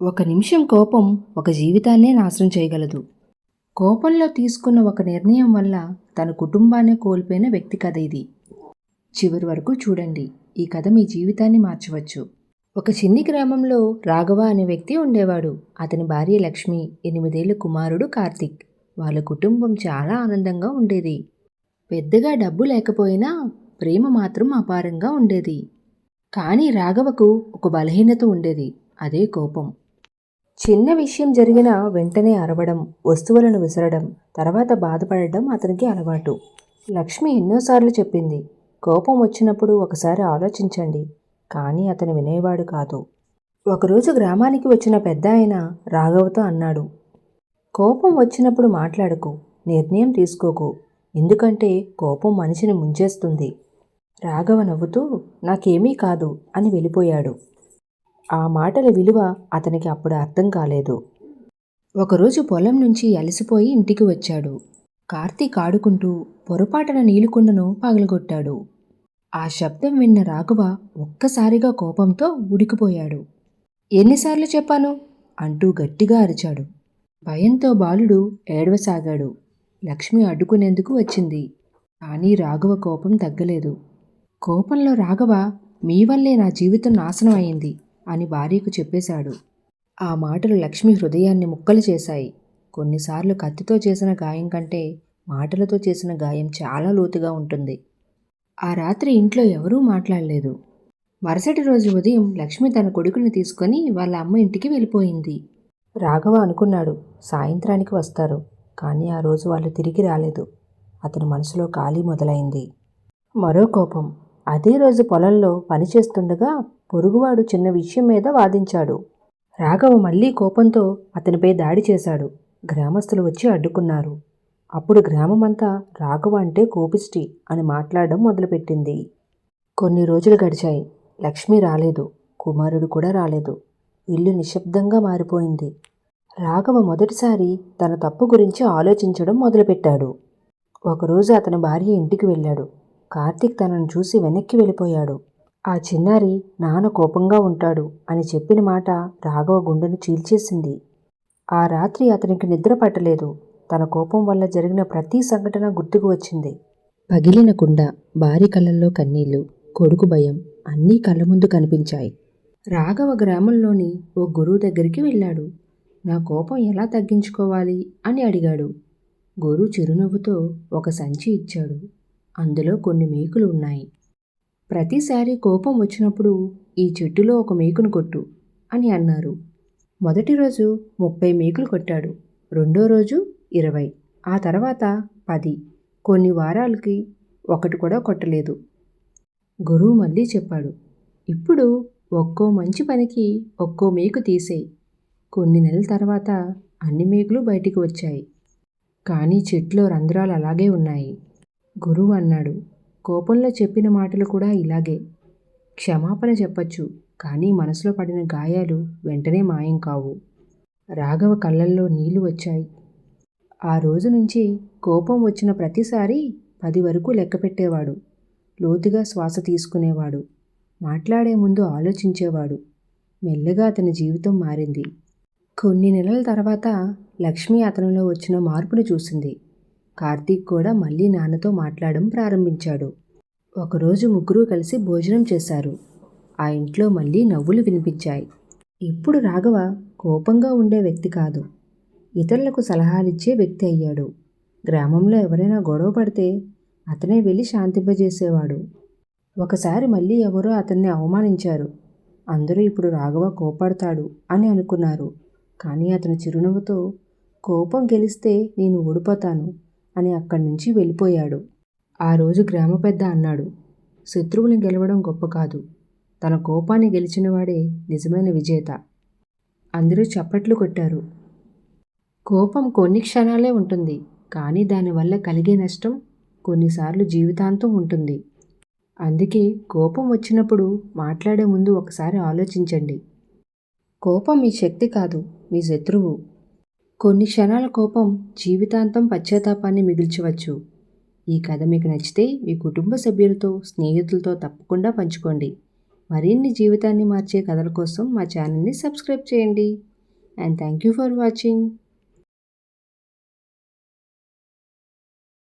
ఒక నిమిషం కోపం ఒక జీవితాన్నే నాశనం చేయగలదు. కోపంలో తీసుకున్న ఒక నిర్ణయం వల్ల తన కుటుంబాన్నే కోల్పోయిన వ్యక్తి కథ ఇది. చివరి వరకు చూడండి. ఈ కథ మీ జీవితాన్ని మార్చవచ్చు. ఒక చిన్ని గ్రామంలో రాఘవ అనే వ్యక్తి ఉండేవాడు. అతని భార్య లక్ష్మి, 8 ఏళ్ల కుమారుడు కార్తీక్. వాళ్ళ కుటుంబం చాలా ఆనందంగా ఉండేది. పెద్దగా డబ్బు లేకపోయినా ప్రేమ మాత్రం అపారంగా ఉండేది. కానీ రాఘవకు ఒక బలహీనత ఉండేది. అదే కోపం. చిన్న విషయం జరిగినా వెంటనే అరవడం, వస్తువులను విసరడం, తర్వాత బాధపడడం అతనికి అలవాటు. లక్ష్మి ఎన్నోసార్లు చెప్పింది, కోపం వచ్చినప్పుడు ఒకసారి ఆలోచించండి. కానీ అతను వినేవాడు కాదు. ఒకరోజు గ్రామానికి వచ్చిన పెద్ద ఆయన రాఘవతో అన్నాడు, కోపం వచ్చినప్పుడు మాట్లాడకు, నిర్ణయం తీసుకోకు. ఎందుకంటే కోపం మనిషిని ముంచేస్తుంది. రాఘవ నవ్వుతూ, నాకేమీ కాదు అని వెళ్ళిపోయాడు. ఆ మాటల విలువ అతనికి అప్పుడు అర్థం కాలేదు. ఒకరోజు పొలం నుంచి అలసిపోయి ఇంటికి వచ్చాడు. కార్తీక్ ఆడుకుంటూ పొరపాటున నీలికుండను పగలగొట్టాడు. ఆ శబ్దం విన్న రాఘవ ఒక్కసారిగా కోపంతో ఉడికిపోయాడు. ఎన్నిసార్లు చెప్పాను అంటూ గట్టిగా అరిచాడు. భయంతో బాలుడు ఏడవసాగాడు. లక్ష్మి అడ్డుకునేందుకు వచ్చింది. కానీ రాఘవ కోపం తగ్గలేదు. కోపంలో రాఘవ, మీ వల్లే నా జీవితం నాశనం అయింది అని భార్యకు చెప్పేశాడు. ఆ మాటలు లక్ష్మి హృదయాన్ని ముక్కలు చేశాయి. కొన్నిసార్లు కత్తితో చేసిన గాయం కంటే మాటలతో చేసిన గాయం చాలా లోతుగా ఉంటుంది. ఆ రాత్రి ఇంట్లో ఎవరూ మాట్లాడలేదు. మరుసటి రోజు ఉదయం లక్ష్మి తన కొడుకుని తీసుకొని వాళ్ళ అమ్మ ఇంటికి వెళ్ళిపోయింది. రాఘవ అనుకున్నాడు, సాయంత్రానికి వస్తారు. కానీ ఆ రోజు వాళ్ళు తిరిగి రాలేదు. అతని మనసులో ఖాళీ మొదలైంది. మరో కోపం. అదే రోజు పొలంలో పనిచేస్తుండగా పొరుగువాడు చిన్న విషయం మీద వాదించాడు. రాఘవ మళ్లీ కోపంతో అతనిపై దాడి చేశాడు. గ్రామస్తులు వచ్చి అడ్డుకున్నారు. అప్పుడు గ్రామమంతా రాఘవ అంటే కోపిష్టి అని మాట్లాడడం మొదలుపెట్టింది. కొన్ని రోజులు గడిచాయి. లక్ష్మి రాలేదు. కుమారుడు కూడా రాలేదు. ఇల్లు నిశ్శబ్దంగా మారిపోయింది. రాఘవ మొదటిసారి తన తప్పు గురించి ఆలోచించడం మొదలుపెట్టాడు. ఒకరోజు అతని భార్య ఇంటికి వెళ్ళాడు. కార్తీక్ తనను చూసి వెనక్కి వెళ్ళిపోయాడు. ఆ చిన్నారి నాన్న కోపంగా ఉంటాడు అని చెప్పిన మాట రాఘవ గుండెను చీల్చేసింది. ఆ రాత్రి అతనికి నిద్ర పట్టలేదు. తన కోపం వల్ల జరిగిన ప్రతి సంఘటన గుర్తుకు వచ్చింది. పగిలిన కుండ, భార్య కళ్ళల్లో కన్నీళ్లు, కొడుకు భయం అన్నీ కళ్ళ ముందు కనిపించాయి. రాఘవ గ్రామంలోని ఓ గురువు దగ్గరికి వెళ్ళాడు. నా కోపం ఎలా తగ్గించుకోవాలి అని అడిగాడు. గురువు చిరునవ్వుతో ఒక సంచి ఇచ్చాడు. అందులో కొన్ని మేకులు ఉన్నాయి. ప్రతిసారి కోపం వచ్చినప్పుడు ఈ చెట్టులో ఒక మేకును కొట్టు అని అన్నారు. మొదటి రోజు 30 మేకులు కొట్టాడు. రెండో రోజు 20, ఆ తర్వాత 10. కొన్ని వారాలకి ఒకటి కూడా కొట్టలేదు. గురువు మళ్ళీ చెప్పాడు, ఇప్పుడు ఒక్కో మంచి పనికి ఒక్కో మేకు తీసేయి. కొన్ని నెలల తర్వాత అన్ని మేకులు బయటికి వచ్చాయి. కానీ చెట్లో రంధ్రాలు అలాగే ఉన్నాయి. గురువు అన్నాడు, కోపంలో చెప్పిన మాటలు కూడా ఇలాగే. క్షమాపణ చెప్పచ్చు, కానీ మనసులో పడిన గాయాలు వెంటనే మాయం కావు. రాఘవ కళ్ళల్లో నీళ్లు వచ్చాయి. ఆ రోజు నుంచి కోపం వచ్చిన ప్రతిసారి 10 వరకు లెక్క పెట్టేవాడు. లోతుగా శ్వాస తీసుకునేవాడు. మాట్లాడే ముందు ఆలోచించేవాడు. మెల్లగా అతని జీవితం మారింది. కొన్ని నెలల తర్వాత లక్ష్మి అతనిలో వచ్చిన మార్పును చూసింది. కార్తీక్ కూడా మళ్ళీ నాన్నతో మాట్లాడడం ప్రారంభించాడు. ఒకరోజు ముగ్గురు కలిసి భోజనం చేశారు. ఆ ఇంట్లో మళ్ళీ నవ్వులు వినిపించాయి. ఇప్పుడు రాఘవ కోపంగా ఉండే వ్యక్తి కాదు, ఇతరులకు సలహాలిచ్చే వ్యక్తి అయ్యాడు. గ్రామంలో ఎవరైనా గొడవ పడితే అతనే వెళ్ళి శాంతింపజేసేవాడు. ఒకసారి మళ్ళీ ఎవరో అతన్ని అవమానించారు. అందరూ ఇప్పుడు రాఘవ కోపడతాడు అని అనుకున్నారు. కానీ అతను చిరునవ్వుతో, కోపం గెలిస్తే నేను ఓడిపోతాను అని అక్కడి నుంచి వెళ్ళిపోయాడు. ఆ రోజు గ్రామ పెద్ద అన్నాడు, శత్రువుని గెలవడం గొప్ప కాదు, తన కోపాన్ని గెలిచినవాడే నిజమైన విజేత. అందరూ చప్పట్లు కొట్టారు. కోపం కొన్ని క్షణాలే ఉంటుంది, కానీ దానివల్ల కలిగే నష్టం కొన్నిసార్లు జీవితాంతం ఉంటుంది. అందుకే కోపం వచ్చినప్పుడు మాట్లాడే ముందు ఒకసారి ఆలోచించండి. కోపం మీ శక్తి కాదు, మీ శత్రువు. కొన్ని క్షణాల కోపం జీవితాంతం పశ్చాత్తాపాన్ని మిగిల్చవచ్చు. ఈ కథ మీకు నచ్చితే మీ కుటుంబ సభ్యులతో, స్నేహితులతో తప్పకుండా పంచుకోండి. మరిన్ని జీవితాన్ని మార్చే కథల కోసం మా ఛానల్ని సబ్స్క్రైబ్ చేయండి. And thank you for watching.